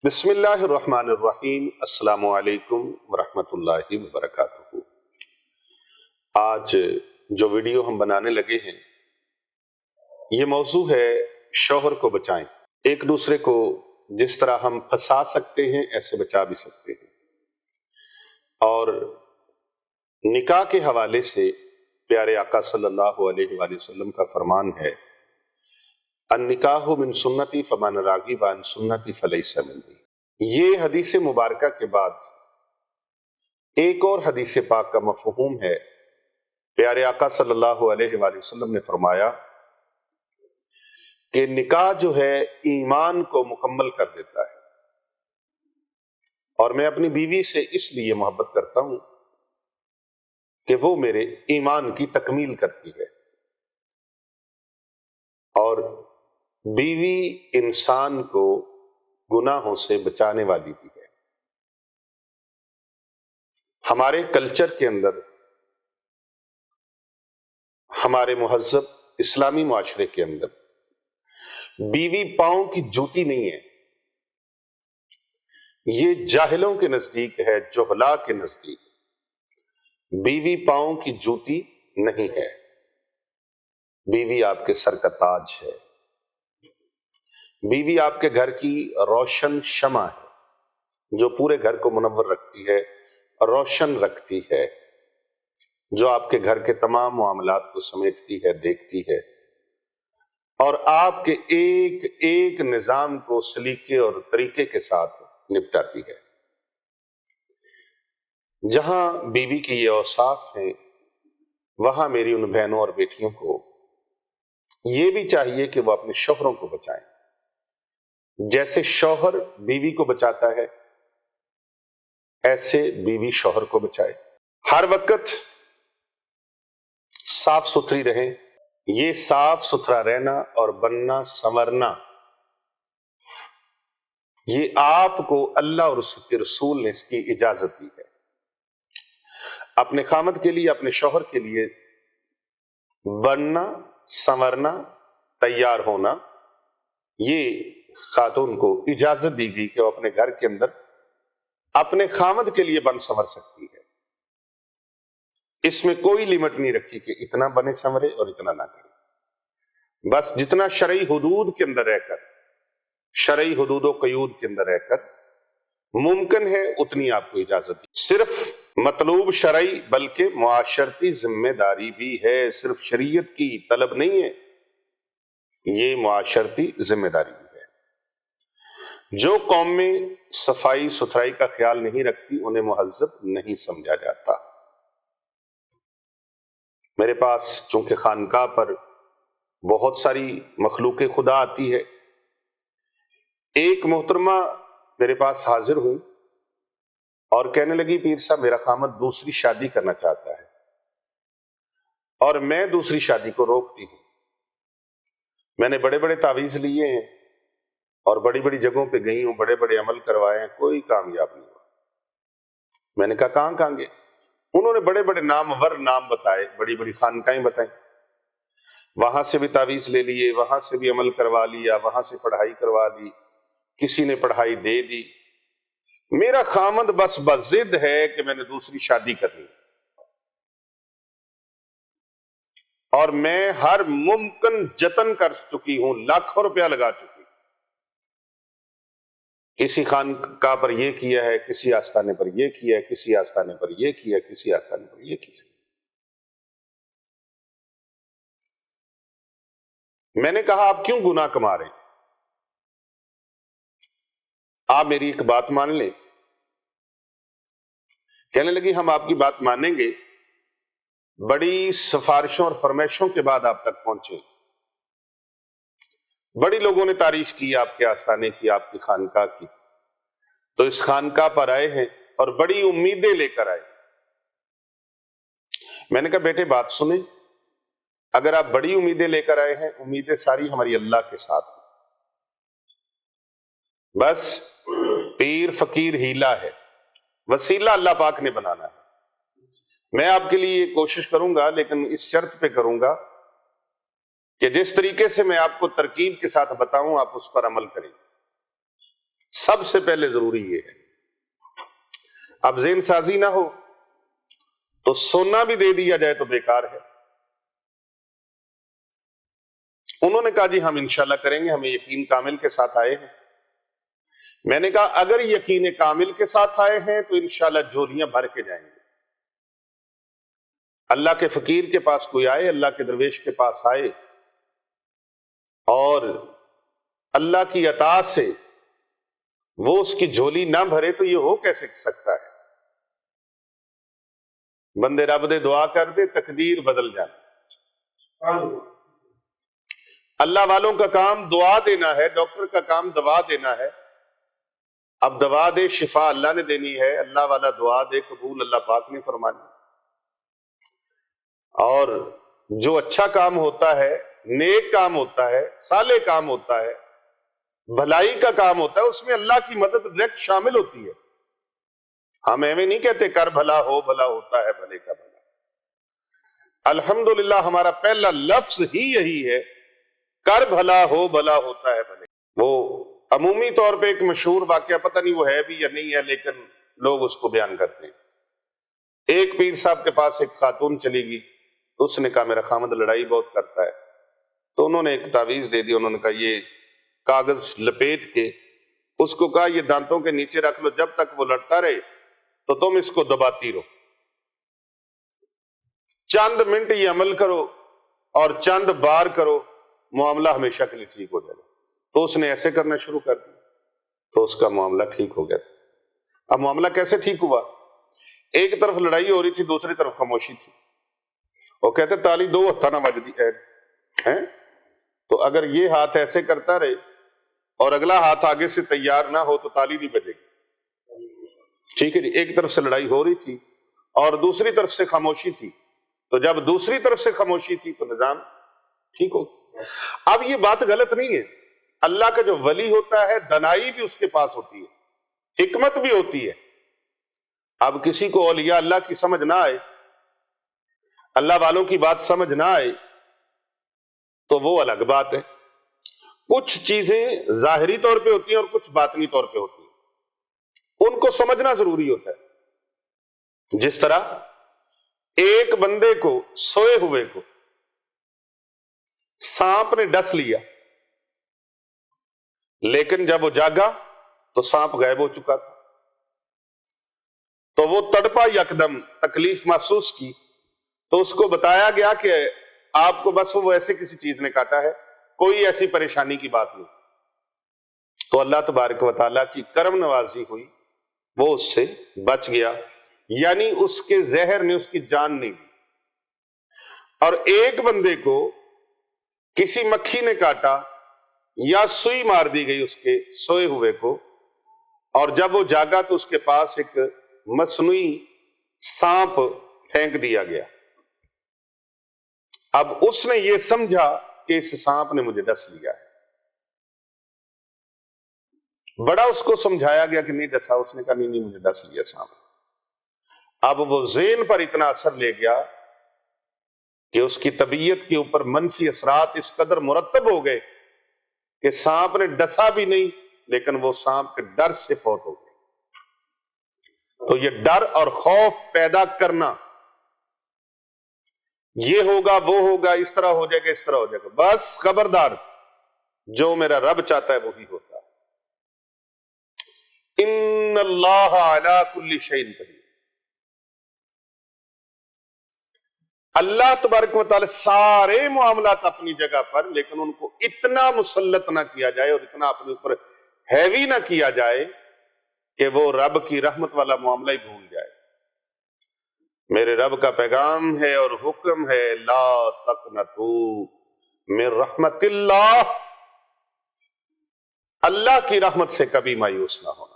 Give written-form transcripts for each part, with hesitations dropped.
بسم اللہ الرحمن الرحیم۔ السلام علیکم ورحمۃ اللہ وبرکاتہ۔ آج جو ویڈیو ہم بنانے لگے ہیں یہ موضوع ہے شوہر کو بچائیں۔ ایک دوسرے کو جس طرح ہم پھنسا سکتے ہیں ایسے بچا بھی سکتے ہیں، اور نکاح کے حوالے سے پیارے آقا صلی اللہ علیہ وآلہ وسلم کا فرمان ہے، النکاح من سنتی فمن راغب عن سنتی فلیس منی۔ یہ حدیث مبارکہ کے بعد ایک اور حدیث پاک کا مفہوم ہے۔ پیارے آقا صلی اللہ علیہ وآلہ وسلم نے فرمایا کہ نکاح جو ہے ایمان کو مکمل کر دیتا ہے، اور میں اپنی بیوی سے اس لیے محبت کرتا ہوں کہ وہ میرے ایمان کی تکمیل کرتی ہے، اور بیوی انسان کو گناہوں سے بچانے والی بھی ہے۔ ہمارے کلچر کے اندر، ہمارے مہذب اسلامی معاشرے کے اندر بیوی پاؤں کی جوتی نہیں ہے، یہ جاہلوں کے نزدیک ہے، جہلا کے نزدیک بیوی پاؤں کی جوتی نہیں ہے، بیوی آپ کے سر کا تاج ہے، بیوی آپ کے گھر کی روشن شمع ہے جو پورے گھر کو منور رکھتی ہے، روشن رکھتی ہے، جو آپ کے گھر کے تمام معاملات کو سمیٹتی ہے، دیکھتی ہے، اور آپ کے ایک ایک نظام کو سلیقے اور طریقے کے ساتھ نپٹاتی ہے۔ جہاں بیوی کی یہ اوصاف ہیں وہاں میری ان بہنوں اور بیٹیوں کو یہ بھی چاہیے کہ وہ اپنے شوہروں کو بچائیں، جیسے شوہر بیوی کو بچاتا ہے ایسے بیوی شوہر کو بچائے۔ ہر وقت صاف ستھری رہیں۔ یہ صاف ستھرا رہنا اور بننا سنورنا یہ آپ کو اللہ اور اس کے رسول نے اس کی اجازت دی ہے۔ اپنے خامد کے لیے، اپنے شوہر کے لیے بننا، سنورنا، تیار ہونا، یہ خاتون کو اجازت دی گئی کہ وہ اپنے گھر کے اندر اپنے خامد کے لیے بن سنور سکتی ہے۔ اس میں کوئی لمٹ نہیں رکھی کہ اتنا بنے سنورے اور اتنا نہ کرے، بس جتنا شرعی حدود کے اندر رہ کر، شرعی حدود و قیود کے اندر رہ کر ممکن ہے اتنی آپ کو اجازت دی۔ صرف مطلوب شرعی بلکہ معاشرتی ذمہ داری بھی ہے، صرف شریعت کی طلب نہیں ہے، یہ معاشرتی ذمہ داری بھی ہے۔ جو قوم میں صفائی ستھرائی کا خیال نہیں رکھتی انہیں مہذب نہیں سمجھا جاتا۔ میرے پاس چونکہ خانقاہ پر بہت ساری مخلوق خدا آتی ہے، ایک محترمہ میرے پاس حاضر ہوئی اور کہنے لگی، پیر صاحب میرا خامد دوسری شادی کرنا چاہتا ہے اور میں دوسری شادی کو روکتی ہوں۔ میں نے بڑے بڑے تعویذ لیے ہیں اور بڑی بڑی جگہوں پہ گئی ہوں، بڑے بڑے عمل کروائے ہیں، کوئی کامیاب نہیں ہوا۔ میں نے کہا کہاں گے؟ انہوں نے بڑے بڑے نامور نام بتائے، بڑی بڑی خانقاہیں بتائیں، وہاں سے بھی تعویذ لے لیے، وہاں سے بھی عمل کروا لیا، وہاں سے پڑھائی کروا دی، کسی نے پڑھائی دے دی۔ میرا خامد بس بضد ہے کہ میں نے دوسری شادی کرنی، اور میں ہر ممکن جتن کر چکی ہوں، لاکھوں روپیہ لگا چکی، کسی خانقاہ پر یہ کیا ہے، کسی آستانے پر یہ کیا ہے، کسی آستانے پر یہ کیا، کسی آستانے پر یہ کیا۔ میں نے کہا آپ کیوں گناہ کما رہے ہیں؟ آپ میری ایک بات مان لیں۔ کہنے لگی ہم آپ کی بات مانیں گے، بڑی سفارشوں اور فرمائشوں کے بعد آپ تک پہنچے، بڑی لوگوں نے تعریف کی آپ کے آستانے کی، آپ کی خانقاہ کی، تو اس خانقاہ پر آئے ہیں اور بڑی امیدیں لے کر آئے۔ میں نے کہا بیٹے بات سنیں، اگر آپ بڑی امیدیں لے کر آئے ہیں، امیدیں ساری ہماری اللہ کے ساتھ ہیں، بس پیر فقیر ہیلا ہے، وسیلہ اللہ پاک نے بنانا ہے۔ میں آپ کے لیے کوشش کروں گا، لیکن اس شرط پہ کروں گا کہ جس طریقے سے میں آپ کو ترکیب کے ساتھ بتاؤں آپ اس پر عمل کریں۔ سب سے پہلے ضروری یہ ہے. اب ذہن سازی نہ ہو تو سونا بھی دے دیا جائے تو بیکار ہے. انہوں نے کہا جی ہم انشاءاللہ کریں گے, ہمیں یقین کامل کے ساتھ آئے ہیں. میں نے کہا اگر یقین کامل کے ساتھ آئے ہیں تو انشاءاللہ جھولیاں بھر کے جائیں گے. اللہ کے فقیر کے پاس کوئی آئے, اللہ کے درویش کے پاس آئے اور اللہ کی عطا سے وہ اس کی جھولی نہ بھرے تو یہ ہو کیسے سکتا ہے؟ بندے رب دے دعا کر دے تقدیر بدل جاتی. اللہ والوں کا کام دعا دینا ہے, ڈاکٹر کا کام دوا دینا ہے. اب دوا دے, شفا اللہ نے دینی ہے, اللہ والا دعا دے قبول اللہ پاک نے فرمانی. اور جو اچھا کام ہوتا ہے, نیک کام ہوتا ہے, صالح کام ہوتا ہے, بھلائی کا کام ہوتا ہے, اس میں اللہ کی مدد ڈائریکٹ شامل ہوتی ہے. ہم ایویں نہیں کہتے کر بھلا ہو بھلا ہوتا ہے بھلے کا بھلا. الحمدللہ ہمارا پہلا لفظ ہی یہی ہے, کر بھلا ہو بھلا ہوتا ہے بھلے. وہ عمومی طور پہ ایک مشہور واقعہ, پتہ نہیں وہ ہے بھی یا نہیں ہے, لیکن لوگ اس کو بیان کرتے ہیں. ایک پیر صاحب کے پاس ایک خاتون چلی گئی, اس نے کہا میرا خامد لڑائی بہت کرتا ہے. تو انہوں نے ایک تعویذ دے دی. انہوں نے کہا یہ کاغذ لپیٹ کے اس کو کہا یہ دانتوں کے نیچے رکھ لو, جب تک وہ لڑتا رہے تو تم اس کو دباتی رہو. چند منٹ یہ عمل کرو اور چند بار کرو, معاملہ ہمیشہ کے لیے ٹھیک ہو جائے گا. تو اس نے ایسے کرنا شروع کر دیا تو اس کا معاملہ ٹھیک ہو گیا. اب معاملہ کیسے ٹھیک ہوا؟ ایک طرف لڑائی ہو رہی تھی, دوسری طرف خاموشی تھی. وہ کہتے تالی دو ہتھا نہ بجدی ہے, تو اگر یہ ہاتھ ایسے کرتا رہے اور اگلا ہاتھ آگے سے تیار نہ ہو تو تالی نہیں بجے گی. ٹھیک ہے جی. ایک طرف سے لڑائی ہو رہی تھی اور دوسری طرف سے خاموشی تھی, تو جب دوسری طرف سے خاموشی تھی تو نظام ٹھیک ہو. اب یہ بات غلط نہیں ہے, اللہ کا جو ولی ہوتا ہے دنائی بھی اس کے پاس ہوتی ہے, حکمت بھی ہوتی ہے. اب کسی کو اولیاء اللہ کی سمجھ نہ آئے, اللہ والوں کی بات سمجھ نہ آئے تو وہ الگ بات ہے. کچھ چیزیں ظاہری طور پہ ہوتی ہیں اور کچھ باطنی طور پہ ہوتی ہیں, ان کو سمجھنا ضروری ہوتا ہے. جس طرح ایک بندے کو, سوئے ہوئے کو سانپ نے ڈس لیا, لیکن جب وہ جاگا تو سانپ غائب ہو چکا تھا. تو وہ تڑپا یکدم, تکلیف محسوس کی, تو اس کو بتایا گیا کہ آپ کو بس وہ ایسے کسی چیز نے کاٹا ہے, کوئی ایسی پریشانی کی بات نہیں. تو اللہ تبارک و تعالیٰ کی کرم نوازی ہوئی, وہ اس سے بچ گیا, یعنی اس کے زہر نے اس کی جان نہیں دی. اور ایک بندے کو کسی مکھی نے کاٹا یا سوئی مار دی گئی اس کے سوئے ہوئے کو, اور جب وہ جاگا تو اس کے پاس ایک مصنوعی سانپ پھینک دیا گیا. اب اس نے یہ سمجھا کہ اس سانپ نے مجھے ڈس لیا ہے. بڑا اس کو سمجھایا گیا کہ نہیں ڈسا, اس نے کہا نہیں مجھے ڈس لیا سانپ. اب وہ ذہن پر اتنا اثر لے گیا کہ اس کی طبیعت کے اوپر منفی اثرات اس قدر مرتب ہو گئے کہ سانپ نے ڈسا بھی نہیں, لیکن وہ سانپ کے ڈر سے فوت ہو گئے. تو یہ ڈر اور خوف پیدا کرنا, یہ ہوگا وہ ہوگا, اس طرح ہو جائے گا اس طرح ہو جائے گا, بس خبردار, جو میرا رب چاہتا ہے وہی ہوتا ہے. ان اللہ علی کل شیء قدیر. اللہ تبارک و تعالی سارے معاملات اپنی جگہ پر, لیکن ان کو اتنا مسلط نہ کیا جائے اور اتنا اپنے اوپر ہیوی نہ کیا جائے کہ وہ رب کی رحمت والا معاملہ ہی بھول جائے. میرے رب کا پیغام ہے اور حکم ہے, لا تقنطوا من رحمت اللہ, اللہ کی رحمت سے کبھی مایوس نہ ہونا.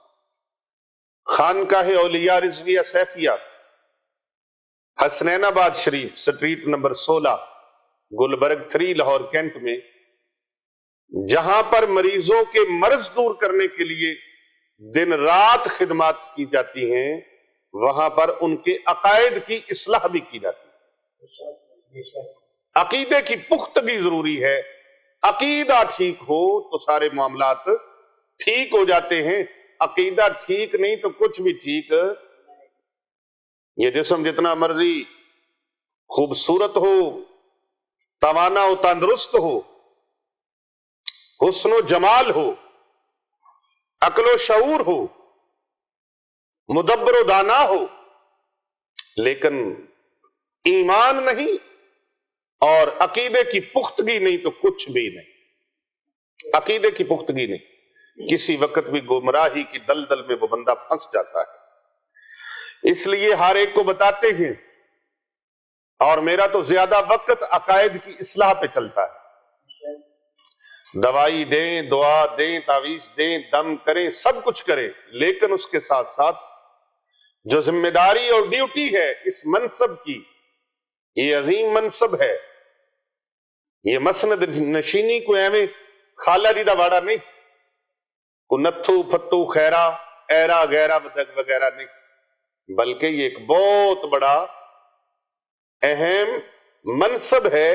خانقاہ اولیاء Rizvia Saifia, Hasnainabad Sharif, street number 16, Gulberg 3, Lahore cantt میں, جہاں پر مریضوں کے مرض دور کرنے کے لیے دن رات خدمات کی جاتی ہیں, وہاں پر ان کے عقائد کی اصلاح بھی کی جاتی ہے. عقیدے کی پختگی ضروری ہے. عقیدہ ٹھیک ہو تو سارے معاملات ٹھیک ہو جاتے ہیں. عقیدہ ٹھیک نہیں تو کچھ بھی ٹھیک. یہ جسم جتنا مرضی خوبصورت ہو، توانا و تندرست ہو، حسن و جمال ہو، عقل و شعور ہو، مدبر و دانا ہو، لیکن ایمان نہیں اور عقیدے کی پختگی نہیں تو کچھ بھی نہیں. عقیدے کی پختگی نہیں، کسی وقت بھی گمراہی کی دلدل میں وہ بندہ پھنس جاتا ہے. اس لیے ہر ایک کو بتاتے ہیں، اور میرا تو زیادہ وقت عقائد کی اصلاح پہ چلتا ہے. دوائی دیں، دعا دیں، تعویذ دیں، دم کریں، سب کچھ کریں، لیکن اس کے ساتھ ساتھ جو ذمہ داری اور ڈیوٹی ہے اس منصب کی، یہ عظیم منصب ہے. یہ مسند نشینی کو ایویں خالہ ریدہ واڑا نہیں، کو نتھو پھتو خیرہ ایرا غیرہ وغیرہ نہیں، بلکہ یہ ایک بہت بڑا اہم منصب ہے.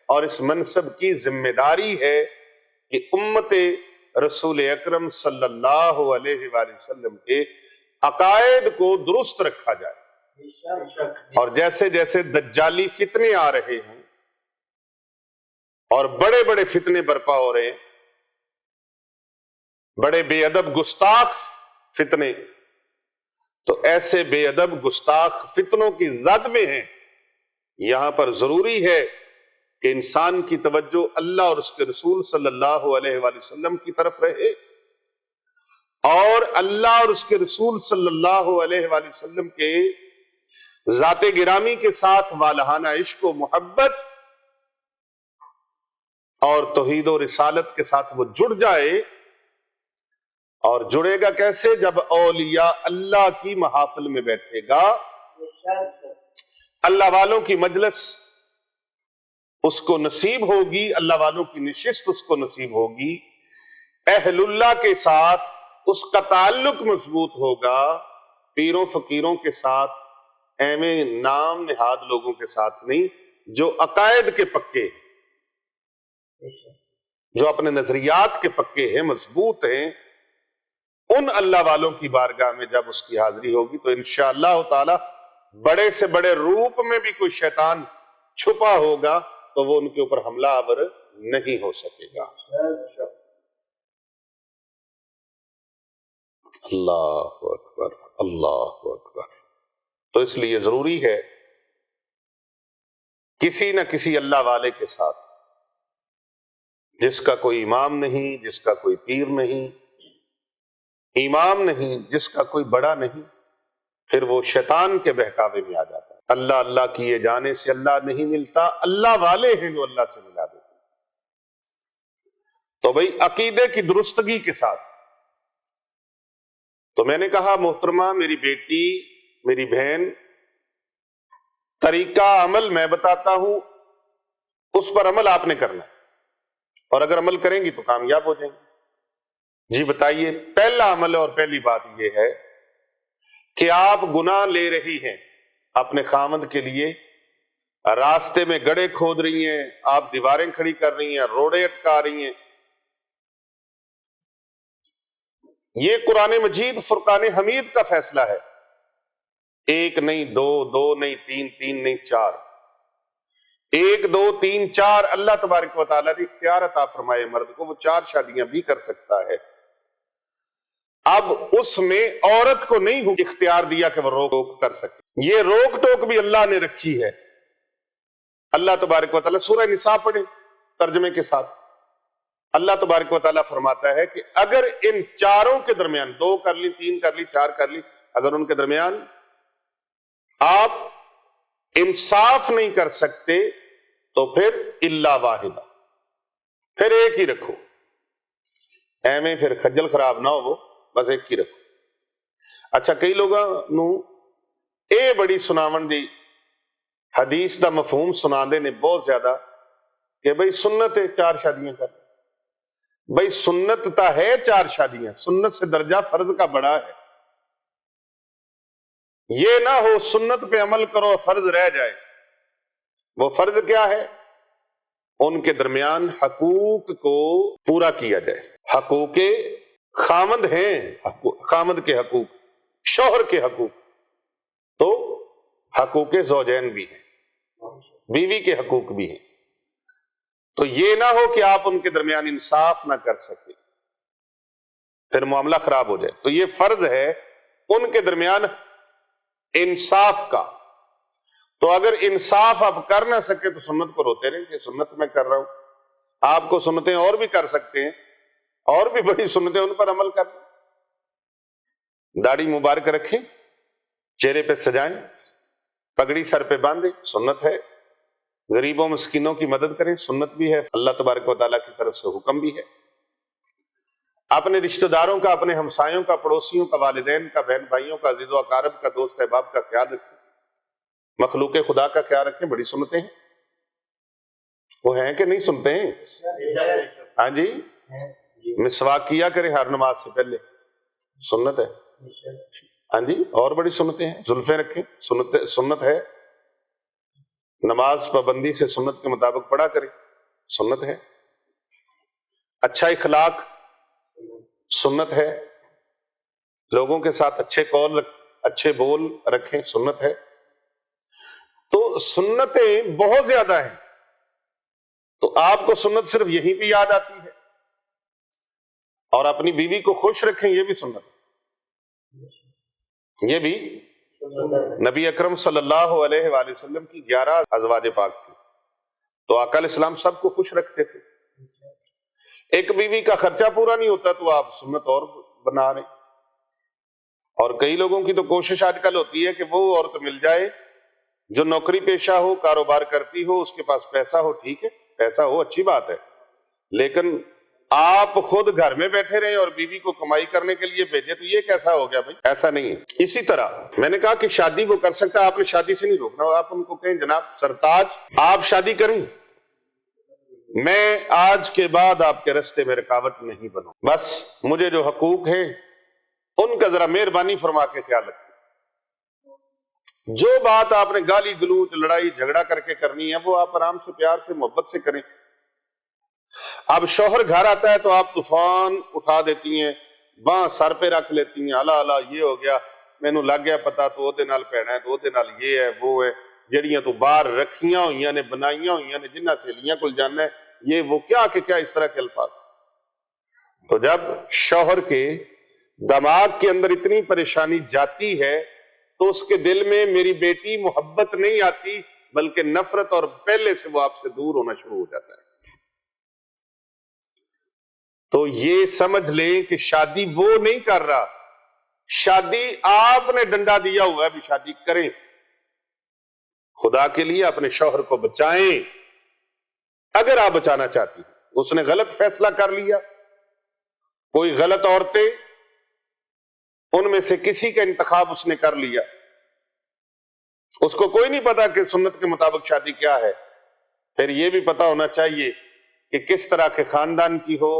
اور اس منصب کی ذمہ داری ہے کہ امت رسول اکرم صلی اللہ علیہ وآلہ وسلم کے عقائد کو درست رکھا جائے. اور جیسے جیسے دجالی فتنے آ رہے ہیں اور بڑے بڑے فتنے برپا ہو رہے ہیں، بڑے بے ادب گستاخ فتنے، تو ایسے بے ادب گستاخ فتنوں کی زد میں ہیں. یہاں پر ضروری ہے کہ انسان کی توجہ اللہ اور اس کے رسول صلی اللہ علیہ وآلہ وسلم کی طرف رہے، اور اللہ اور اس کے رسول صلی اللہ علیہ وآلہ وسلم کے ذات گرامی کے ساتھ والہانہ عشق و محبت اور توحید و رسالت کے ساتھ وہ جڑ جائے. اور جڑے گا کیسے؟ جب اولیاء اللہ کی محافل میں بیٹھے گا، اللہ والوں کی مجلس اس کو نصیب ہوگی، اللہ والوں کی نشست اس کو نصیب ہوگی، اہل اللہ کے ساتھ اس کا تعلق مضبوط ہوگا، پیروں فقیروں کے ساتھ، ایویں نام نہاد لوگوں کے ساتھ نہیں، جو عقائد کے پکے ہیں، جو اپنے نظریات کے پکے ہیں، مضبوط ہیں. ان اللہ والوں کی بارگاہ میں جب اس کی حاضری ہوگی تو انشاءاللہ تعالی بڑے سے بڑے روپ میں بھی کوئی شیطان چھپا ہوگا تو وہ ان کے اوپر حملہ آور نہیں ہو سکے گا. اللہ اکبر، اللہ اکبر. تو اس لیے ضروری ہے کسی نہ کسی اللہ والے کے ساتھ، جس کا کوئی امام نہیں، جس کا کوئی پیر نہیں، امام نہیں، جس کا کوئی بڑا نہیں، پھر وہ شیطان کے بہکاوے میں آ جاتا ہے. اللہ اللہ کیے جانے سے اللہ نہیں ملتا، اللہ والے ہیں جو اللہ سے ملا دیتے. تو بھئی عقیدے کی درستگی کے ساتھ، تو میں نے کہا محترمہ میری بیٹی، میری بہن، طریقہ عمل میں بتاتا ہوں، اس پر عمل آپ نے کرنا ہے، اور اگر عمل کریں گی تو کامیاب ہو جائیں گے. جی بتائیے. پہلا عمل اور پہلی بات یہ ہے کہ آپ گناہ لے رہی ہیں اپنے خامد کے لیے، راستے میں گڑھے کھود رہی ہیں، آپ دیواریں کھڑی کر رہی ہیں، روڑے اٹکا رہی ہیں. یہ قرآن مجید فرقان حمید کا فیصلہ ہے. ایک نہیں دو، دو نہیں تین، تین نہیں چار، ایک دو تین چار اللہ تبارک و تعالیٰ نے اختیار عطا فرمائے مرد کو، وہ 4 شادیاں بھی کر سکتا ہے. اب اس میں عورت کو نہیں اختیار دیا کہ وہ روک ٹوک کر سکے. یہ روک ٹوک بھی اللہ نے رکھی ہے. اللہ تبارک و تعالیٰ سورہ نساء پڑھیں ترجمے کے ساتھ. اللہ تبارک و تعالیٰ فرماتا ہے کہ اگر ان چاروں کے درمیان، 2 کر لی، 3 کر لی، 4 کر لی، اگر ان کے درمیان آپ انصاف نہیں کر سکتے تو پھر الا واحدہ، پھر ایک ہی رکھو. ایویں پھر خجل خراب نہ ہو، بس ایک ہی رکھو. اچھا کئی لوگاں نو اے بڑی سناون دی حدیث دا مفہوم سنا دے نے بہت زیادہ کہ بھئی سنت ہے 4 شادیاں کر. بھئی سنت تا ہے 4 شادیاں، سنت سے درجہ فرض کا بڑا ہے. یہ نہ ہو سنت پہ عمل کرو فرض رہ جائے. وہ فرض کیا ہے؟ ان کے درمیان حقوق کو پورا کیا جائے. حقوق خامند ہیں خامند کے حقوق، شوہر کے حقوق، تو حقوق زوجین بھی ہیں، بیوی کے حقوق بھی ہیں۔ تو یہ نہ ہو کہ آپ ان کے درمیان انصاف نہ کر سکیں، پھر معاملہ خراب ہو جائے۔ تو یہ فرض ہے ان کے درمیان انصاف کا۔ تو اگر انصاف آپ کر نہ سکے تو سنت کو روتے رہیں کہ سنت میں کر رہا ہوں، آپ کو سنتیں اور بھی کر سکتے ہیں، اور بھی بڑی سنتیں، ان پر عمل کریں۔ داڑھی مبارک رکھیں، چہرے پہ سجائیں، پگڑی سر پہ باندھیں، سنت ہے۔ غریبوں مسکینوں کی مدد کریں، سنت بھی ہے، اللہ تبارک و تعالیٰ کی طرف سے حکم بھی ہے۔ اپنے رشتہ داروں کا، اپنے ہمسایوں کا، پڑوسیوں کا، والدین کا، بہن بھائیوں کا، عزیز و اقارب کا، دوست احباب کا خیال رکھیں، مخلوق خدا کا خیال رکھیں، بڑی سنتیں ہیں۔ وہ ہیں کہ نہیں سنتے ہیں؟ ہاں جی، مسواک کیا کریں ہر نماز سے پہلے، سنت ہے۔ ہاں جی، اور بڑی سنتیں ہیں، زلفیں رکھیں، سنت ہے۔ نماز پابندی سے سنت کے مطابق پڑھا کریں، سنت ہے۔ اچھا اخلاق سنت ہے، لوگوں کے ساتھ اچھے بول رکھیں، سنت ہے۔ تو سنتیں بہت زیادہ ہیں، تو آپ کو سنت صرف یہیں پہ یاد آتی ہے۔ اور اپنی بیوی کو خوش رکھیں، یہ بھی سنت ہے، یہ بھی نبی اکرم صلی اللہ علیہ وآلہ وسلم کی 11 ازواج پاک تھی، تو آقا علیہ السلام سب کو خوش رکھتے تھے۔ ایک بیوی کا خرچہ پورا نہیں ہوتا تو آپ سنت اور بنا رہے ہیں۔ اور کئی لوگوں کی تو کوشش آج کل ہوتی ہے کہ وہ عورت مل جائے جو نوکری پیشہ ہو، کاروبار کرتی ہو، اس کے پاس پیسہ ہو، ٹھیک ہے، پیسہ ہو اچھی بات ہے، لیکن آپ خود گھر میں بیٹھے رہیں اور بیوی کو کمائی کرنے کے لیے بھیجے، تو یہ کیسا ہو گیا بھائی؟ ایسا نہیں ہے۔ اسی طرح میں نے کہا کہ شادی وہ کر سکتا ہے، آپ نے شادی سے نہیں روکنا، آپ ان کو کہیں جناب سرتاج آپ شادی کریں، میں آج کے بعد آپ کے راستے میں رکاوٹ نہیں بنوں، بس مجھے جو حقوق ہیں ان کا ذرا مہربانی فرما کے خیال رکھیں۔ جو بات آپ نے گالی گلوچ لڑائی جھگڑا کر کے کرنی ہے وہ آپ آرام سے پیار سے محبت سے کریں۔ اب شوہر گھر آتا ہے تو آپ طوفان اٹھا دیتی ہیں، باں سر پہ رکھ لیتی ہیں، اللہ اللہ یہ ہو گیا، مینوں لگ گیا پتا، تو وہ نال پینا ہے، تو وہ نال یہ ہے وہ ہے، جڑیاں تو باہر رکھیاں ہوئیاں نے، بنائیاں ہوئیاں نے، جنہ سہیلیاں کل جانا ہے، یہ وہ کیا کہ کیا، اس طرح کے الفاظ۔ تو جب شوہر کے دماغ کے اندر اتنی پریشانی جاتی ہے تو اس کے دل میں میری بیٹی محبت نہیں آتی بلکہ نفرت، اور پہلے سے وہ آپ سے دور ہونا شروع ہو جاتا ہے۔ تو یہ سمجھ لیں کہ شادی وہ نہیں کر رہا، شادی آپ نے ڈنڈا دیا ہوا ہے، بھی شادی کریں، خدا کے لیے اپنے شوہر کو بچائیں۔ اگر آپ بچانا چاہتی ہیں، اس نے غلط فیصلہ کر لیا، کوئی غلط عورتیں، ان میں سے کسی کا انتخاب اس نے کر لیا، اس کو کوئی نہیں پتا کہ سنت کے مطابق شادی کیا ہے، پھر یہ بھی پتا ہونا چاہیے کہ کس طرح کے خاندان کی ہو،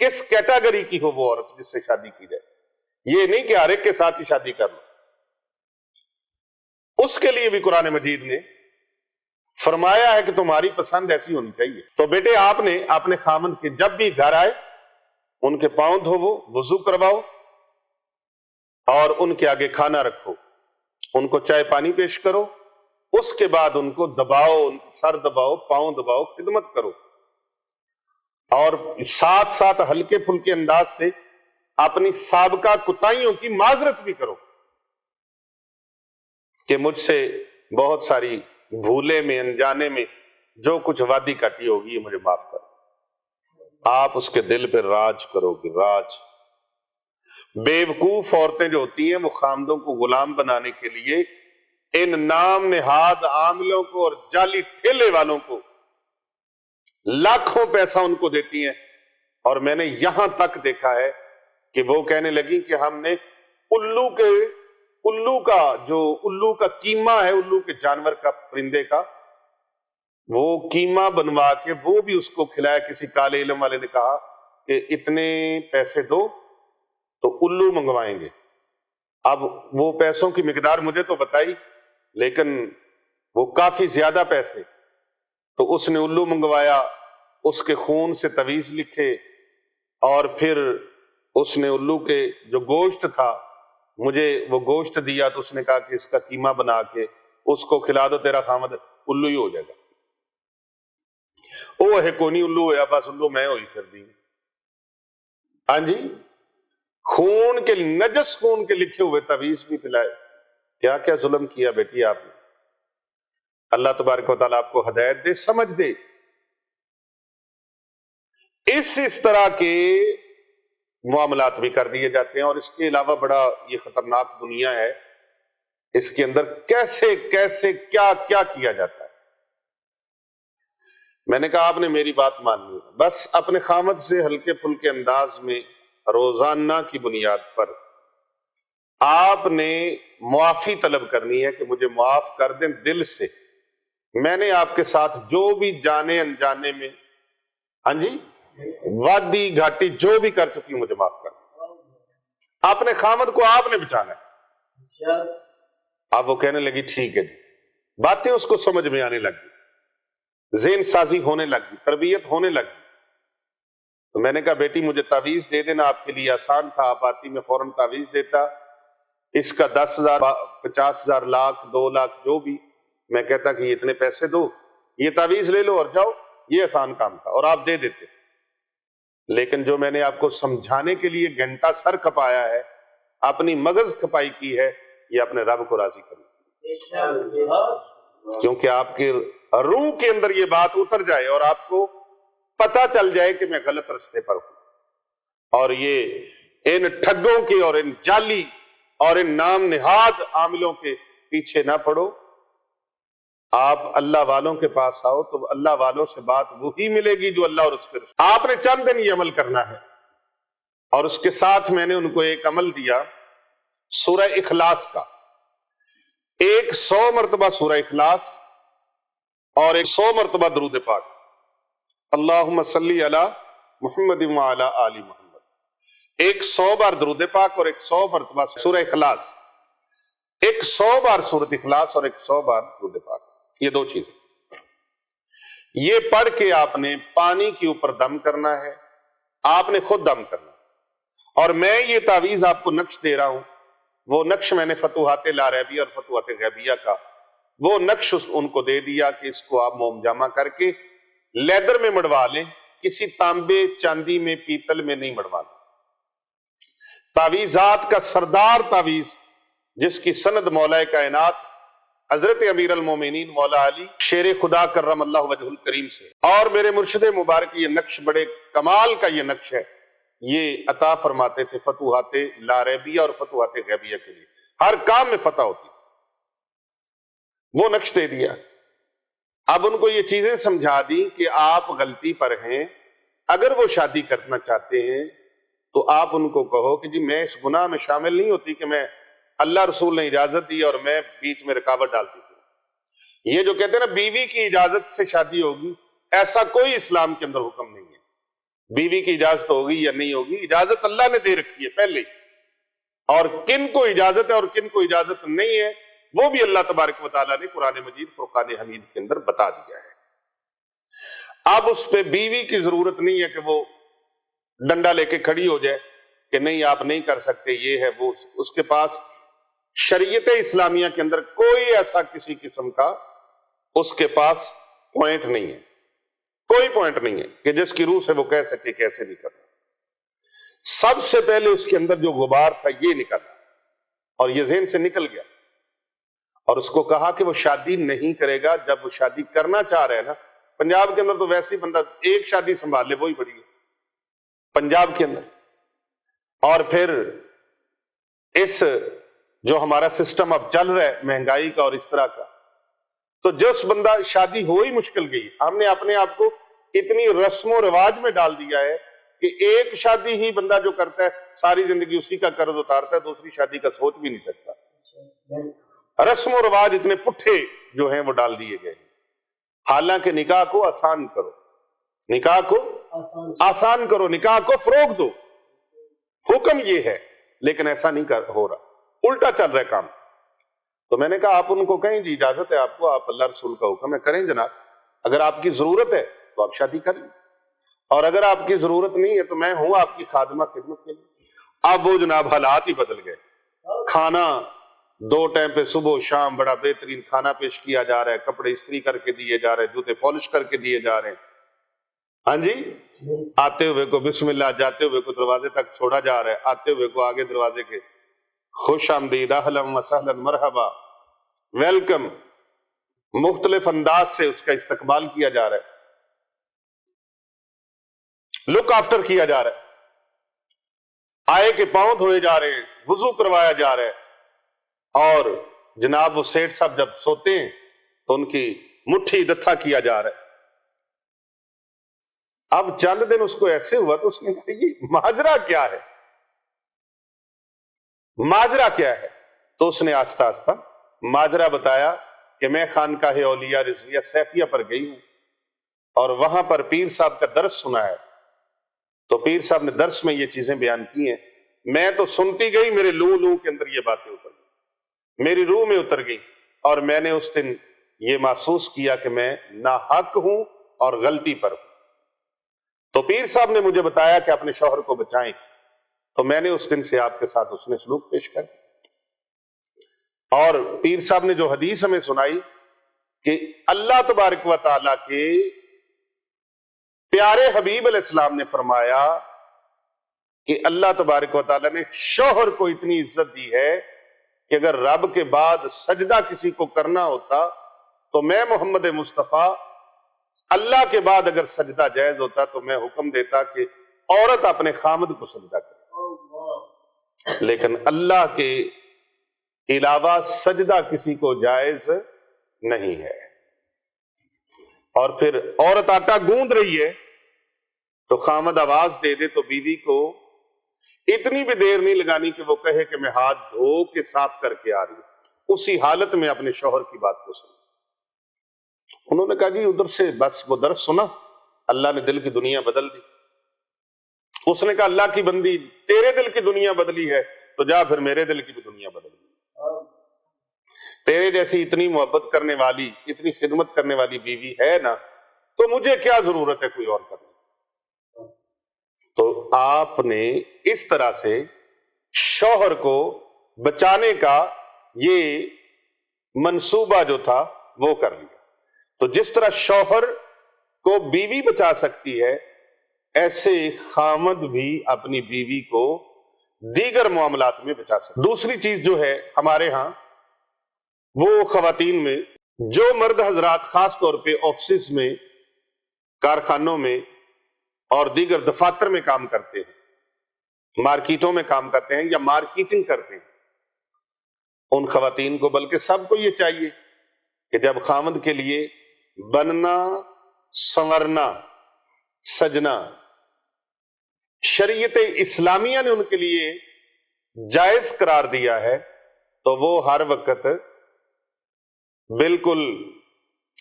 کس کیٹیگری کی ہو وہ عورت جس سے شادی کی جائے۔ یہ نہیں کہ ہر ایک کے ساتھ ہی شادی کر لو، اس کے لیے بھی قرآن مجید نے فرمایا ہے کہ تمہاری پسند ایسی ہونی چاہیے۔ تو بیٹے آپ نے اپنے خامند کے جب بھی گھر آئے ان کے پاؤں دھوو، وضو کرواؤ اور ان کے آگے کھانا رکھو، ان کو چائے پانی پیش کرو، اس کے بعد ان کو دباؤ، سر دباؤ، پاؤں دباؤ، خدمت کرو، اور ساتھ ساتھ ہلکے پھلکے انداز سے اپنی سابقہ کوتاہیوں کی معذرت بھی کرو کہ مجھ سے بہت ساری بھولے میں، انجانے میں جو کچھ وادی کٹی ہوگی یہ مجھے معاف کرو۔ آپ اس کے دل پہ راج کرو گے، راج۔ بیوقوف عورتیں جو ہوتی ہیں وہ خامدوں کو غلام بنانے کے لیے ان نام نہاد عاملوں کو اور جعلی ٹھیلے والوں کو لاکھوں پیسہ ان کو دیتی ہیں، اور میں نے یہاں تک دیکھا ہے کہ وہ کہنے لگی کہ ہم نے الو کا قیمہ ہے، الو کے جانور کا، پرندے کا، وہ قیمہ بنوا کے وہ بھی اس کو کھلایا۔ کسی کالے علم والے نے کہا کہ اتنے پیسے دو تو الو منگوائیں گے۔ اب وہ پیسوں کی مقدار مجھے تو بتائی، لیکن وہ کافی زیادہ پیسے، تو اس نے الو منگوایا، اس کے خون سے تویز لکھے، اور پھر اس نے الو کے جو گوشت تھا مجھے وہ گوشت دیا، تو اس نے کہا کہ اس کا قیمہ بنا کے اس کو کھلا دو، تیرا خامد الو ہی ہو جائے گا۔ وہ ہے کونی الو ہویا، بس الو میں ہوئی پھر دی۔ ہاں جی، خون کے نجس خون کے لکھے ہوئے تعویذ بھی پلائے۔ کیا کیا ظلم کیا بیٹی آپ نے۔ اللہ تبارک و تعالیٰ آپ کو ہدایت دے، سمجھ دے۔ اس طرح کے معاملات بھی کر دیے جاتے ہیں، اور اس کے علاوہ بڑا یہ خطرناک دنیا ہے، اس کے اندر کیسے کیسے کیا کیا کیا جاتا ہے۔ میں نے کہا آپ نے میری بات ماننی ہے، بس اپنے خامد سے ہلکے پھلکے انداز میں روزانہ کی بنیاد پر آپ نے معافی طلب کرنی ہے کہ مجھے معاف کر دیں دل سے، میں نے آپ کے ساتھ جو بھی جانے انجانے میں ہاں جی وادی گھاٹی جو بھی کر چکی مجھے معاف کر دیں۔ اپنے خامد کو آپ نے بچانا ہے۔ اب وہ کہنے لگی ٹھیک ہے جی، باتیں اس کو سمجھ میں آنے لگی، ذہن سازی ہونے لگی، تربیت ہونے لگی۔ تو میں نے کہا بیٹی مجھے تعویذ دے دینا، آپ کے لیے آسان تھا، آپ آتی میں فوراً تعویذ دیتا، اس کا 10,000 50,000 لاکھ 2 لاکھ جو بھی، میں کہتا کہ یہ اتنے پیسے دو، یہ تعویذ لے لو اور جاؤ، یہ آسان کام تھا اور آپ دے دیتے۔ لیکن جو میں نے آپ کو سمجھانے کے لیے گھنٹہ سر کھپایا ہے، اپنی مغز کھپائی کی ہے، یہ اپنے رب کو راضی کرنا، کیونکہ آپ کی روح کے اندر یہ بات اتر جائے اور آپ کو پتہ چل جائے کہ میں غلط رستے پر ہوں، اور یہ ان ٹھگوں کے اور ان جعلی اور ان نام نہاد عاملوں کے پیچھے نہ پڑو۔ آپ اللہ والوں کے پاس آؤ تو اللہ والوں سے بات وہی ملے گی جو اللہ اور اس کے رسول۔ آپ نے چند دن یہ عمل کرنا ہے، اور اس کے ساتھ میں نے ان کو ایک عمل دیا سورہ اخلاص کا، 100 مرتبہ سورہ اخلاص اور 100 مرتبہ درود پاک، اللہم صلی علی محمد وعلی آل محمد، 100 بار درود پاک اور 100 مرتبہ سورہ اخلاص، 100 بار سورۃ اخلاص اور 100 بار درود پاک، یہ 2 چیزیں یہ پڑھ کے آپ نے پانی کے اوپر دم کرنا ہے، آپ نے خود دم کرنا، اور میں یہ تعویذ آپ کو نقش دے رہا ہوں، وہ نقش میں نے فتوحات لاریبیہ اور فتوحات غیبیہ کا وہ نقش ان کو دے دیا کہ اس کو آپ موم جامع کر کے لیدر میں مڑوا لیں، کسی تانبے چاندی میں پیتل میں نہیں مڑوانا۔ تعویذات کا سردار تعویذ جس کی سند مولا کائنات حضرت امیر المومنین مولا علی شیر خدا کرم اللہ وجہ الکریم سے، اور میرے مرشد مبارک یہ نقش بڑے کمال کا یہ نقش ہے، یہ عطا فرماتے تھے فتوحات لاریبیہ اور فتوحات غیبیہ کے لیے، ہر کام میں فتح ہوتی، وہ نقش دے دیا۔ اب ان کو یہ چیزیں سمجھا دی کہ آپ غلطی پر ہیں، اگر وہ شادی کرنا چاہتے ہیں تو آپ ان کو کہو کہ جی میں اس گناہ میں شامل نہیں ہوتی کہ میں اللہ رسول نے اجازت دی اور میں بیچ میں رکاوٹ ڈالتی تھی۔ یہ جو کہتے ہیں نا بیوی کی اجازت سے شادی ہوگی، ایسا کوئی اسلام کے اندر حکم نہیں ہے۔ بیوی کی اجازت ہوگی یا نہیں ہوگی، اجازت اللہ نے دے رکھی ہے پہلے، اور کن کو اجازت ہے اور کن کو اجازت نہیں ہے وہ بھی اللہ تبارک و تعالیٰ نے قرآن مجید فرقان حمید کے اندر بتا دیا ہے۔ اب اس پہ بیوی کی ضرورت نہیں ہے کہ وہ ڈنڈا لے کے کھڑی ہو جائے کہ نہیں آپ نہیں کر سکتے، یہ ہے وہ، اس کے پاس شریعت اسلامیہ کے اندر کوئی ایسا کسی قسم کا اس کے پاس پوائنٹ نہیں ہے، کوئی پوائنٹ نہیں ہے کہ جس کی روح سے وہ کہہ سکے کیسے نہیں کرنا۔ سب سے پہلے اس کے اندر جو غبار تھا یہ نکلا، اور یہ ذہن سے نکل گیا، اور اس کو کہا کہ وہ شادی نہیں کرے گا۔ جب وہ شادی کرنا چاہ رہے ہیں نا، پنجاب کے اندر تو ویسے ہی بندہ ایک شادی سنبھال لے وہی بڑی ہے پنجاب کے اندر، اور پھر اس جو ہمارا سسٹم اب چل رہا ہے مہنگائی کا اور اس طرح کا، تو جس بندہ شادی ہو ہی مشکل گئی، ہم نے اپنے آپ کو اتنی رسم و رواج میں ڈال دیا ہے کہ ایک شادی ہی بندہ جو کرتا ہے ساری زندگی اسی کا قرض اتارتا ہے، دوسری شادی کا سوچ بھی نہیں سکتا۔ رسم و رواج اتنے پٹھے جو ہیں وہ ڈال دیے گئے، حالانکہ نکاح کو آسان کرو، نکاح کو آسان کرو، نکاح کو فروغ دو، حکم یہ ہے، لیکن ایسا نہیں ہو رہا، الٹا چل رہا ہے کام۔ تو میں نے کہا آپ ان کو کہیں جی اجازت ہے آپ کو، آپ اللہ رسول کا حکم ہے کریں جناب، اگر آپ کی ضرورت ہے تو آپ شادی کر لیں، اور اگر آپ کی ضرورت نہیں ہے تو میں ہوں آپ کی خادمہ خدمت کے لیے۔ اب وہ جناب حالات ہی بدل گئے. کھانا 2 ٹائم پہ صبح شام بڑا بہترین کھانا پیش کیا جا رہا ہے, کپڑے استری کر کے دیے جا رہے ہیں, جوتے پالش کر کے دیے جا رہے ہیں. ہاں جی, آتے ہوئے کو بسم اللہ, جاتے ہوئے کو دروازے تک چھوڑا جا رہا ہے, آتے ہوئے کو آگے دروازے کے خوش آمدید, اہلا و سہلا, مرحبا, ویلکم, مختلف انداز سے اس کا استقبال کیا جا رہا ہے, لک آفٹر کیا جا رہا ہے, آئے کے پاؤں دھوئے جا رہے ہیں, وضو کروایا جا رہا ہے, اور جناب وہ سیٹھ صاحب جب سوتے ہیں تو ان کی مٹھی دتھا کیا جا رہا ہے. اب چند دن اس کو ایسے ہوا تو اس نے کہا یہ ماجرا کیا ہے, ماجرا کیا ہے؟ تو اس نے آہستہ آہستہ ماجرا بتایا کہ میں خانقاہ اولیاء رضویہ سیفیہ پر گئی ہوں اور وہاں پر پیر صاحب کا درس سنا ہے, تو پیر صاحب نے درس میں یہ چیزیں بیان کی ہیں, میں تو سنتی گئی, میرے لو کے اندر یہ باتیں اتر گئی, میری روح میں اتر گئی, اور میں نے اس دن یہ محسوس کیا کہ میں ناحق ہوں اور غلطی پر ہوں. تو پیر صاحب نے مجھے بتایا کہ اپنے شوہر کو بچائیں, تو میں نے اس دن سے آپ کے ساتھ اس نے سلوک پیش کر. اور پیر صاحب نے جو حدیث ہمیں سنائی کہ اللہ تبارک و تعالیٰ کے پیارے حبیب علیہ السلام نے فرمایا کہ اللہ تبارک و تعالیٰ نے شوہر کو اتنی عزت دی ہے کہ اگر رب کے بعد سجدہ کسی کو کرنا ہوتا تو میں محمد مصطفیٰ, اللہ کے بعد اگر سجدہ جائز ہوتا تو میں حکم دیتا کہ عورت اپنے خامد کو سجدہ کرے, لیکن اللہ کے علاوہ سجدہ کسی کو جائز نہیں ہے. اور پھر عورت آٹا گوندھ رہی ہے تو خامد آواز دے دے تو بیوی کو اتنی بھی دیر نہیں لگانی کہ وہ کہے کہ میں ہاتھ دھو کے صاف کر کے آ رہی ہوں, اسی حالت میں اپنے شوہر کی بات کو سن. انہوں نے کہا جی ادھر سے بس وہ درس سنا, اللہ نے دل کی دنیا بدل دی. اس نے کہا اللہ کی بندی تیرے دل کی دنیا بدلی ہے تو جا پھر میرے دل کی بھی دنیا بدل دی. تیرے جیسی اتنی محبت کرنے والی, اتنی خدمت کرنے والی بیوی ہے نا, تو مجھے کیا ضرورت ہے کوئی اور کرنے. تو آپ نے اس طرح سے شوہر کو بچانے کا یہ منصوبہ جو تھا وہ کر لیا. تو جس طرح شوہر کو بیوی بچا سکتی ہے, ایسے خامد بھی اپنی بیوی کو دیگر معاملات میں بچا سکتا. دوسری چیز جو ہے ہمارے ہاں وہ خواتین میں, جو مرد حضرات خاص طور پہ آفسز میں, کارخانوں میں اور دیگر دفاتر میں کام کرتے ہیں, مارکیٹوں میں کام کرتے ہیں یا مارکیٹنگ کرتے ہیں, ان خواتین کو بلکہ سب کو یہ چاہیے کہ جب خامد کے لیے بننا, سنورنا, سجنا شریعت اسلامیہ نے ان کے لیے جائز قرار دیا ہے, تو وہ ہر وقت بالکل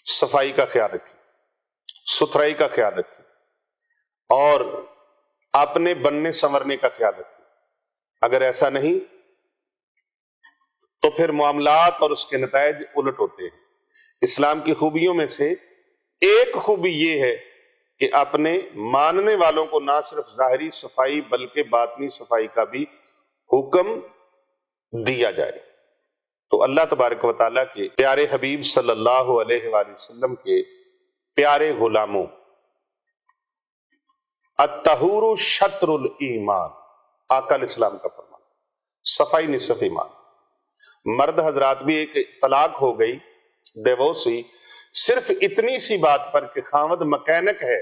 صفائی کا خیال رکھیں, ستھرائی کا خیال رکھیں, اور اپنے بننے سنورنے کا خیال رکھیں. اگر ایسا نہیں تو پھر معاملات اور اس کے نتائج الٹ ہوتے ہیں. اسلام کی خوبیوں میں سے ایک خوبی یہ ہے کہ اپنے ماننے والوں کو نہ صرف ظاہری صفائی بلکہ باطنی صفائی کا بھی حکم دیا جائے. تو اللہ تبارک و تعالیٰ کے پیارے حبیب صلی اللہ علیہ وآلہ وسلم کے پیارے غلاموں, الطہور شطر الایمان, آقا علیہ السلام کا فرمان, صفائی نصف ایمان. مرد حضرات بھی ایک طلاق ہو گئی, ڈیورس ہوئی, صرف اتنی سی بات پر کہ خامد مکینک ہے,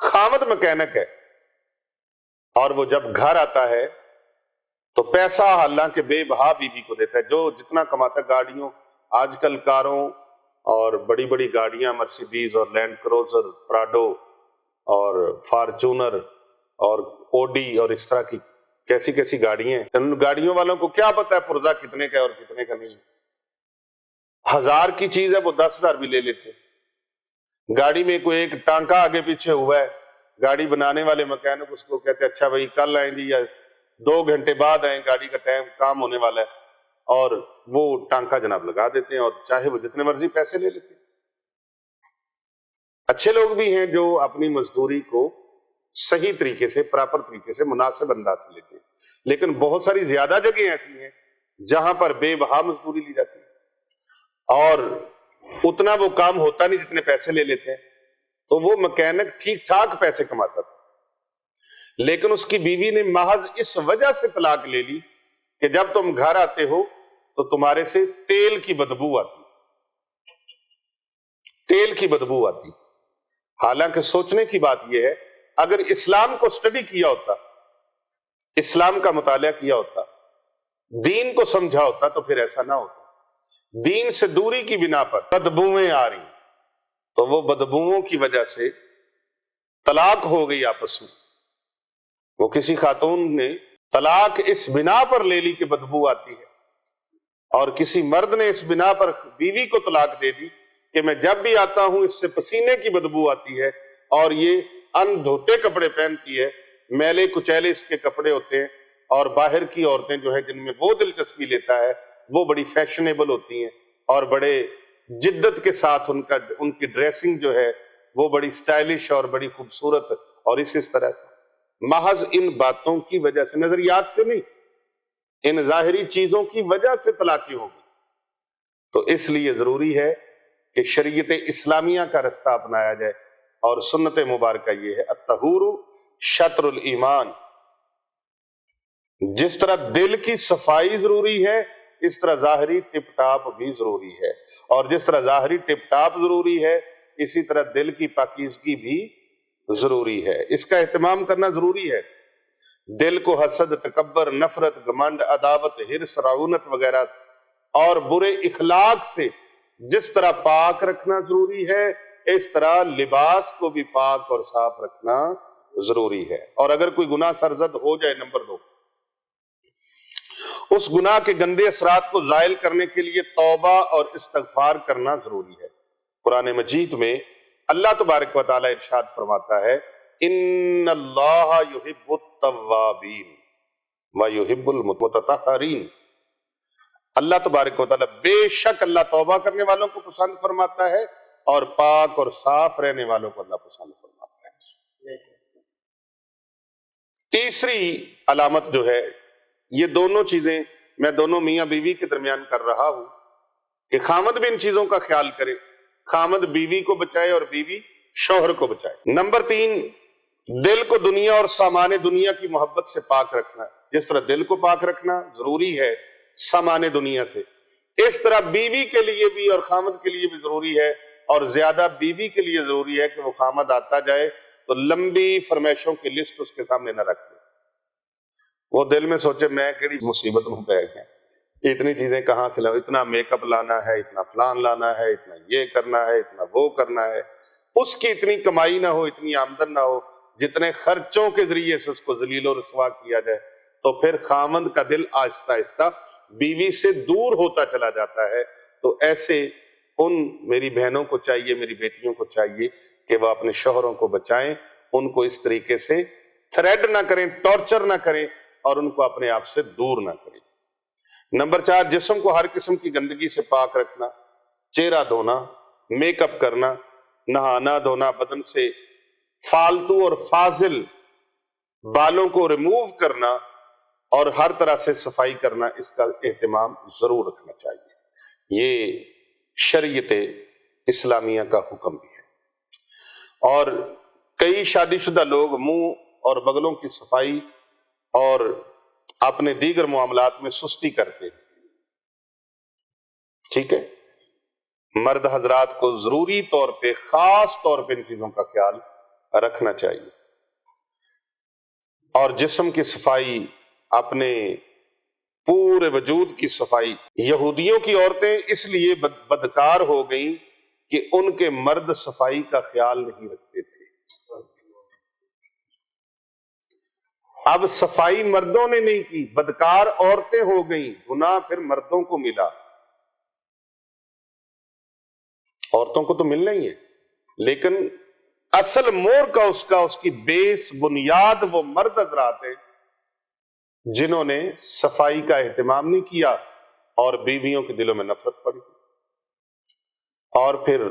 خامد مکینک ہے, اور وہ جب گھر آتا ہے تو پیسہ حالانکہ بے بہا بیوی کو دیتا ہے, جو جتنا کماتا ہے. گاڑیوں آج کل کاروں اور بڑی بڑی گاڑیاں, مرسیڈیز اور لینڈ کروزر, پراڈو اور فارچونر اور اوڈی اور اس طرح کی کیسی کیسی گاڑیاں ہیں. ان گاڑیوں والوں کو کیا پتا ہے پرزہ کتنے کا ہے اور کتنے کا نہیں. 1000 کی چیز ہے وہ 10,000 بھی لے لیتے. گاڑی میں کوئی ایک ٹانکا آگے پیچھے ہوا ہے, گاڑی بنانے والے مکینک اس کو کہتے ہیں اچھا بھائی کل آئیں جی یا 2 گھنٹے بعد آئیں, گاڑی کا ٹائم کام ہونے والا ہے, اور وہ ٹانکا جناب لگا دیتے ہیں, اور چاہے وہ جتنے مرضی پیسے لے لیتے ہیں. اچھے لوگ بھی ہیں جو اپنی مزدوری کو صحیح طریقے سے، پراپر طریقے سے، مناسب انداز سے لیتے ہیں۔ لیکن بہت ساری زیادہ جگہیں ایسی ہیں جہاں پر بے بہا مزدوری لی جاتی ہے اور اتنا وہ کام ہوتا نہیں جتنے پیسے لے لیتے ہیں، تو وہ مکینک ٹھیک ٹھاک پیسے کماتا تھا، لیکن اس کی بیوی نے محض اس وجہ سے طلاق لے لی کہ جب تم گھر آتے ہو تو تمہارے سے تیل کی بدبو آتی، تیل کی بدبو آتی۔ حالانکہ سوچنے کی بات یہ ہے، اگر اسلام کو سٹڈی کیا ہوتا، اسلام کا مطالعہ کیا ہوتا، دین کو سمجھا ہوتا، تو پھر ایسا نہ ہوتا۔ دین سے دوری کی بنا پر بدبوئیں آ رہی، تو وہ بدبوؤں کی وجہ سے طلاق ہو گئی آپس میں۔ وہ کسی خاتون نے طلاق اس بنا پر لے لی کہ بدبو آتی ہے، اور کسی مرد نے اس بنا پر بیوی کو طلاق دے دی کہ میں جب بھی آتا ہوں اس سے پسینے کی بدبو آتی ہے، اور یہ ان دھوتے کپڑے پہنتی ہے، میلے کچیلے اس کے کپڑے ہوتے ہیں، اور باہر کی عورتیں جو ہے جن میں وہ دلچسپی لیتا ہے وہ بڑی فیشنیبل ہوتی ہیں اور بڑے جدت کے ساتھ ان کی ڈریسنگ جو ہے وہ بڑی سٹائلش اور بڑی خوبصورت، اور اس طرح سے محض ان باتوں کی وجہ سے، نظریات سے نہیں، ان ظاہری چیزوں کی وجہ سے طلاقیں ہوگی۔ تو اس لیے ضروری ہے کہ شریعت اسلامیہ کا رستہ اپنایا جائے، اور سنت مبارکہ یہ ہے الطہور شطر الایمان۔ جس طرح دل کی صفائی ضروری ہے اس طرح ظاہری ٹپ ٹاپ بھی ضروری ہے، اور جس طرح ظاہری ٹپ ٹاپ ضروری ہے اسی طرح دل کی پاکیزگی بھی ضروری ہے، اس کا اہتمام کرنا ضروری ہے۔ دل کو حسد، تکبر، نفرت، گھمنڈ، عداوت، ہرس، رعونت وغیرہ اور برے اخلاق سے جس طرح پاک رکھنا ضروری ہے، اس طرح لباس کو بھی پاک اور صاف رکھنا ضروری ہے۔ اور اگر کوئی گناہ سرزد ہو جائے، نمبر 2، اس گناہ کے گندے اثرات کو زائل کرنے کے لیے توبہ اور استغفار کرنا ضروری ہے۔ قرآن مجید میں اللہ تبارک و تعالی ارشاد فرماتا ہے، ان اللہ یحب التوابین ویحب المتطہرین۔ اللہ تبارک و تعالی بے شک اللہ توبہ کرنے والوں کو پسند فرماتا ہے، اور پاک اور صاف رہنے والوں کو اللہ پسند فرماتا ہے۔ تیسری علامت جو ہے، یہ دونوں چیزیں میں دونوں میاں بیوی کے درمیان کر رہا ہوں کہ خامد بھی ان چیزوں کا خیال کرے، خامد بیوی کو بچائے اور بیوی شوہر کو بچائے۔ نمبر 3، دل کو دنیا اور سامان دنیا کی محبت سے پاک رکھنا۔ جس طرح دل کو پاک رکھنا ضروری ہے سامان دنیا سے، اس طرح بیوی کے لیے بھی اور خامد کے لیے بھی ضروری ہے، اور زیادہ بیوی کے لیے ضروری ہے کہ وہ خامد آتا جائے تو لمبی فرمائشوں کی لسٹ اس کے سامنے نہ رکھ دے، وہ دل میں سوچے میں کیڑی مصیبت میں پہ گیا، اتنی چیزیں کہاں سے لاؤں، اتنا میک اپ لانا ہے، اتنا فلان لانا ہے، اتنا یہ کرنا ہے، اتنا وہ کرنا ہے۔ اس کی اتنی کمائی نہ ہو، اتنی آمدن نہ ہو جتنے خرچوں کے ذریعے سے اس کو ذلیل و رسوا کیا جائے، تو پھر خامند کا دل آہستہ آہستہ بیوی سے دور ہوتا چلا جاتا ہے۔ تو ایسے ان میری بہنوں کو چاہیے، میری بیٹیوں کو چاہیے کہ وہ اپنے شوہروں کو بچائیں، ان کو اس طریقے سے تھریٹ نہ کریں، ٹارچر نہ کریں، اور ان کو اپنے آپ سے دور نہ کریں۔ نمبر 4، جسم کو ہر قسم کی گندگی سے پاک رکھنا، چہرہ دھونا، میک اپ کرنا، نہانا دھونا، بدن سے فالتو اور فاضل بالوں کو ریموو کرنا، اور ہر طرح سے صفائی کرنا، اس کا اہتمام ضرور رکھنا چاہیے۔ یہ شریعت اسلامیہ کا حکم بھی ہے۔ اور کئی شادی شدہ لوگ منہ اور بغلوں کی صفائی اور اپنے دیگر معاملات میں سستی کرتے ہیں، ٹھیک ہے؟ مرد حضرات کو ضروری طور پہ، خاص طور پہ ان چیزوں کا خیال رکھنا چاہیے، اور جسم کی صفائی، اپنے پورے وجود کی صفائی۔ یہودیوں کی عورتیں اس لیے بدکار ہو گئیں کہ ان کے مرد صفائی کا خیال نہیں رکھتے تھے۔ اب صفائی مردوں نے نہیں کی، بدکار عورتیں ہو گئیں، گناہ پھر مردوں کو ملا۔ عورتوں کو تو ملنا ہی ہے، لیکن اصل مور کا اس کی بیس، بنیاد وہ مرد حضرات ہیں جنہوں نے صفائی کا اہتمام نہیں کیا، اور بیویوں کے دلوں میں نفرت پڑی، اور پھر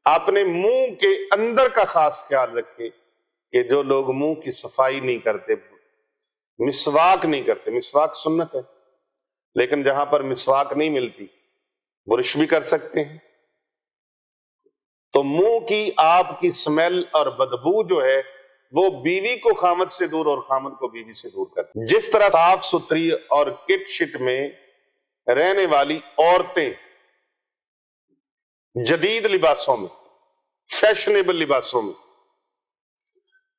اپنے منہ کے اندر کا خاص خیال رکھیں کہ جو لوگ منہ کی صفائی نہیں کرتے، مسواک نہیں کرتے، مسواک سنت ہے لیکن جہاں پر مسواک نہیں ملتی برش بھی کر سکتے ہیں، تو منہ کی آپ کی سمیل اور بدبو جو ہے وہ بیوی کو خامد سے دور اور خامد کو بیوی سے دور کرتی ہے۔ جس طرح صاف ستھری اور کٹ شٹ میں رہنے والی عورتیں جدید لباسوں میں، فیشنیبل لباسوں میں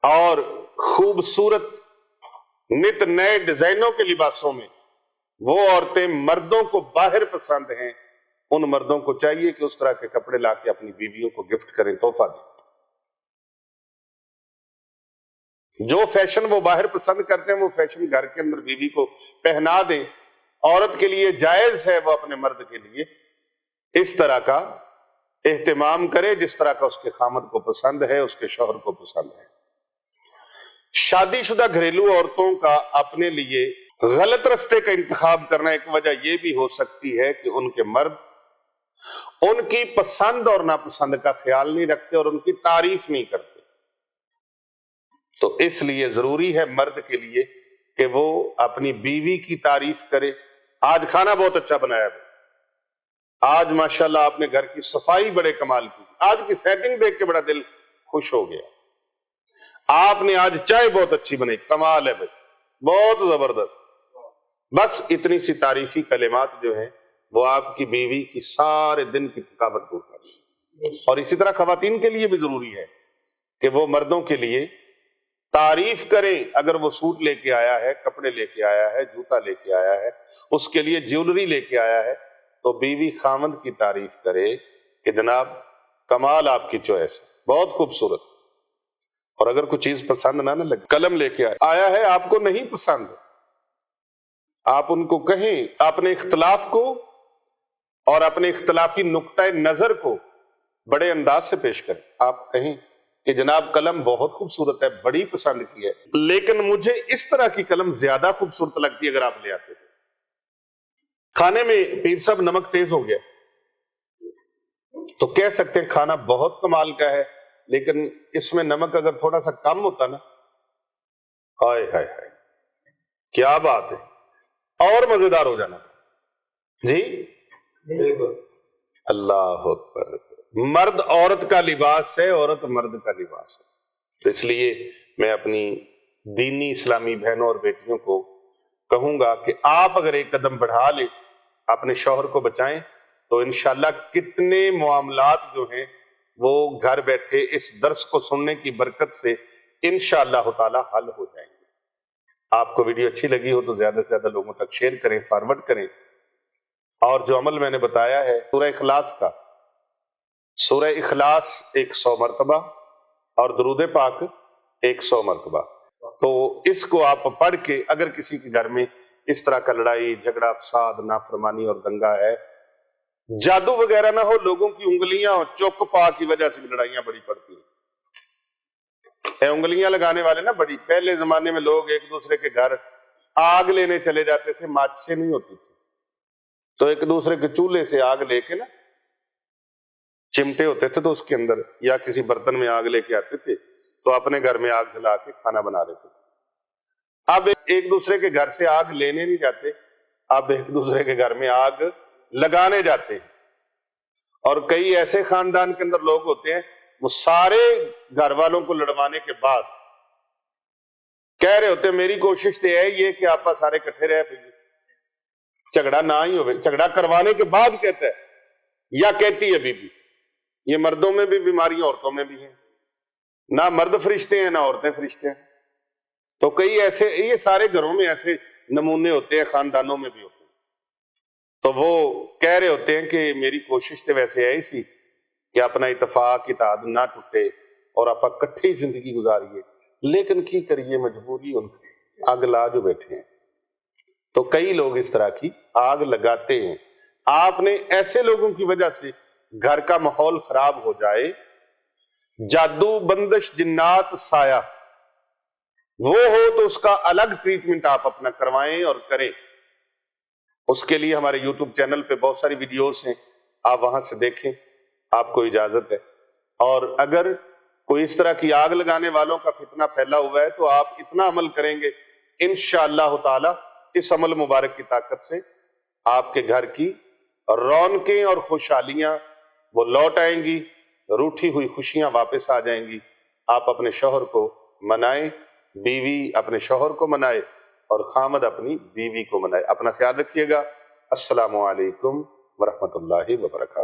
اور خوبصورت نت نئے ڈیزائنوں کے لباسوں میں وہ عورتیں مردوں کو باہر پسند ہیں، ان مردوں کو چاہیے کہ اس طرح کے کپڑے لا کے اپنی بیویوں کو گفٹ کریں، تحفہ دیں۔ جو فیشن وہ باہر پسند کرتے ہیں وہ فیشن گھر کے اندر بیوی کو پہنا دیں۔ عورت کے لیے جائز ہے وہ اپنے مرد کے لیے اس طرح کا اہتمام کرے جس طرح کا اس کے خامد کو پسند ہے، اس کے شوہر کو پسند ہے۔ شادی شدہ گھریلو عورتوں کا اپنے لیے غلط رستے کا انتخاب کرنا ایک وجہ یہ بھی ہو سکتی ہے کہ ان کے مرد ان کی پسند اور ناپسند کا خیال نہیں رکھتے اور ان کی تعریف نہیں کرتے، تو اس لیے ضروری ہے مرد کے لیے کہ وہ اپنی بیوی کی تعریف کرے۔ آج کھانا بہت اچھا بنایا ہے، آج ماشاءاللہ آپ نے گھر کی صفائی بڑے کمال کی، آج کی سیٹنگ دیکھ کے بڑا دل خوش ہو گیا، آپ نے آج چائے بہت اچھی بنائی، کمال ہے بھائی، بہت زبردست۔ بس اتنی سی تعریفی کلمات جو ہیں وہ آپ کی بیوی کی سارے دن کی تھکاوٹ دور کریں۔ اور اسی طرح خواتین کے لیے بھی ضروری ہے کہ وہ مردوں کے لیے تعریف کریں، اگر وہ سوٹ لے کے آیا ہے، کپڑے لے کے آیا ہے، جوتا لے کے آیا ہے، اس کے لیے جیولری لے کے آیا ہے، تو بیوی خامند کی تعریف کرے کہ جناب کمال آپ کی چوائس ہے، بہت خوبصورت۔ اور اگر کوئی چیز پسند نہ لگے، قلم لے کے آیا ہے آپ کو نہیں پسند، آپ ان کو کہیں، اپنے اختلاف کو اور اپنے اختلافی نقطہ نظر کو بڑے انداز سے پیش کریں۔ آپ کہیں کہ جناب قلم بہت خوبصورت ہے، بڑی پسند کی ہے، لیکن مجھے اس طرح کی قلم زیادہ خوبصورت لگتی ہے اگر آپ لے آتے تھے۔ کھانے میں پیر صاحب نمک تیز ہو گیا تو کہہ سکتے ہیں کھانا بہت کمال کا ہے لیکن اس میں نمک اگر تھوڑا سا کم ہوتا نا، ہائے ہائے ہائے کیا بات ہے، اور مزیدار ہو جانا۔ جی اللہ اکبر۔ مرد عورت کا لباس ہے، عورت مرد کا لباس ہے، تو اس لیے میں اپنی دینی اسلامی بہنوں اور بیٹیوں کو کہوں گا کہ آپ اگر ایک قدم بڑھا لیں، اپنے شوہر کو بچائیں، تو انشاءاللہ کتنے معاملات جو ہیں وہ گھر بیٹھے اس درس کو سننے کی برکت سے انشاءاللہ تعالی حل ہو جائیں گے۔ آپ کو ویڈیو اچھی لگی ہو تو زیادہ سے زیادہ لوگوں تک شیئر کریں، فارورڈ کریں، اور جو عمل میں نے بتایا ہے سورہ اخلاص کا، سورہ اخلاص 100 مرتبہ اور درود پاک 100 مرتبہ، تو اس کو آپ پڑھ کے اگر کسی کے گھر میں اس طرح کا لڑائی جھگڑا فساد نافرمانی اور دنگا ہے، جادو وغیرہ نہ ہو، لوگوں کی انگلیاں اور چوک پا کی وجہ سے بھی لڑائیاں بڑی پڑتی ہیں، انگلیاں لگانے والے نا بڑی، پہلے زمانے میں لوگ ایک دوسرے کے گھر آگ لینے چلے جاتے تھے، ماچسیں نہیں ہوتی تھی، تو ایک دوسرے کے چولہے سے آگ لے کے نا، چمٹے ہوتے تھے تو اس کے اندر یا کسی برتن میں آگ لے کے آتے تھے تو اپنے گھر میں آگ جلا کے کھانا بنا لیتے تھے۔ اب ایک دوسرے کے گھر سے آگ لینے نہیں جاتے، اب ایک دوسرے کے گھر میں آگ لگانے جاتے ہیں، اور کئی ایسے خاندان کے اندر لوگ ہوتے ہیں وہ سارے گھر والوں کو لڑوانے کے بعد کہہ رہے ہوتے ہیں میری کوشش تو ہے یہ کہ آپ سارے کٹھے رہ پائیں، جھگڑا نہ ہی ہوئے، جھگڑا کروانے کے بعد کہتا ہے یا کہتی ہے بیوی۔ یہ مردوں میں بھی بیماریاں عورتوں میں بھی ہیں، نہ مرد فرشتے ہیں نہ عورتیں فرشتے ہیں، تو کئی ایسے، یہ سارے گھروں میں ایسے نمونے ہوتے ہیں، خاندانوں میں بھی ہوتے ہیں، تو وہ کہہ رہے ہوتے ہیں کہ میری کوشش تو ویسے ہے سی کہ اپنا اتفاق اتحاد نہ ٹوٹے اور آپ اکٹھے ہی زندگی گزاریے، لیکن کی کریے مجبوری ان آگ لا جو بیٹھے ہیں، تو کئی لوگ اس طرح کی آگ لگاتے ہیں۔ آپ نے ایسے لوگوں کی وجہ سے گھر کا ماحول خراب ہو جائے، جادو بندش جنات سایہ وہ ہو تو اس کا الگ ٹریٹمنٹ آپ اپنا کروائیں اور کریں۔ اس کے لیے ہمارے یوٹیوب چینل پہ بہت ساری ویڈیوز ہیں، آپ وہاں سے دیکھیں، آپ کو اجازت ہے۔ اور اگر کوئی اس طرح کی آگ لگانے والوں کا فتنہ پھیلا ہوا ہے تو آپ اتنا عمل کریں گے انشاءاللہ تعالی اس عمل مبارک کی طاقت سے آپ کے گھر کی رونقیں اور خوشحالیاں وہ لوٹ آئیں گی، روٹھی ہوئی خوشیاں واپس آ جائیں گی۔ آپ اپنے شوہر کو منائیں، بیوی اپنے شوہر کو منائے اور خامد اپنی بیوی کو منائے۔ اپنا خیال رکھیے گا۔ السلام علیکم ورحمۃ اللہ وبرکاتہ۔